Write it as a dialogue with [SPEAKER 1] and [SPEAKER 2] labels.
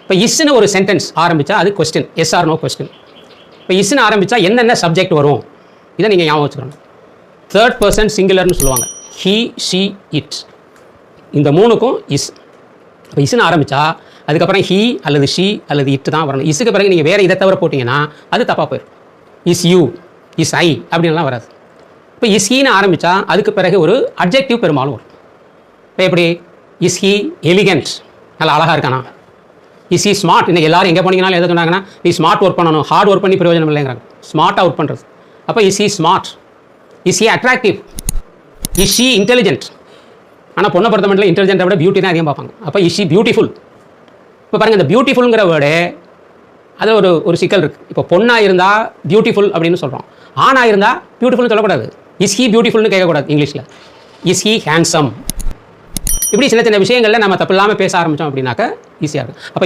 [SPEAKER 1] இப்போ இஸ்ன்னு ஒரு சென்டென்ஸ் ஆரம்பித்தா அது question, yes or no question. இப்போ இஸ்ன்னு ஆரம்பித்தா என்னென்ன சப்ஜெக்ட் வரும் இதை நீங்கள் ஞாபகம் வச்சுக்கணும். தேர்ட் பர்சன் சிங்குலர்னு சொல்லுவாங்க. He, she, it. இந்த மூணுக்கும் இஸ். இப்போ இஸ்ன்னு ஆரம்பித்தா அதுக்கப்புறம் ஹீ அல்லது ஷீ அல்லது இட்டு தான் வரணும். இஸுக்கு பிறகு நீங்கள் வேறு இதை தவிர போட்டிங்கன்னா அது தப்பாக போயிடும். இஸ் யூ, இஸ் ஐ அப்படின்லாம் வராது. இப்போ இஸ் ஹீன்னு ஆரம்பித்தா அதுக்கு பிறகு ஒரு அட்ஜெக்டிவ் பெரும்பாலும் வரும். இப்போ எப்படி? இஸ் ஹீ எலிகன்ட், நல்லா அழகாக இருக்கானா? Is he smart. இன்றைக்கி எல்லோரும் எங்கே போனீங்கனாலும் எது சொன்னாங்கன்னா நீ ஸ்மார்ட் ஒர்க் பண்ணணும், ஹார்ட் ஒர்க் பண்ணி பிரயோஜனம் இல்லைங்கிறாங்க. ஸ்மார்ட்டாக ஒர்க் பண்ணுறது. அப்போ is he smart. Is he attractive. Is she intelligent. ஆனால் பொண்ணை பொறுத்த மட்டும் இன்டெலிஜென்ட்டை விட பியூட்டி தான் அதிகம் பார்ப்பாங்க. அப்போ இஸ் ஷீ பியூட்டிஃபுல். இப்போ பாருங்கள், இந்த பியூட்டிஃபுல்ங்கிற வேர்டு அது ஒரு சிக்கல் இருக்குது. இப்போ பொண்ணாக இருந்தால் பியூட்டிஃபுல் அப்படின்னு சொல்கிறோம், ஆணாக இருந்தால் பியூட்டிஃபுல்னு சொல்லக்கூடாது. இஸ் ஹீ பியூட்டிஃபுல்னு கேட்கக்கூடாது இங்கிலீஷில். Is he handsome. இப்படி சின்ன சின்ன விஷயங்களில் நம்ம தப்பு இல்லாமல் பேச ஆரம்பித்தோம் அப்படின்னாக்க ஈஸியாக இருக்கும். அப்போ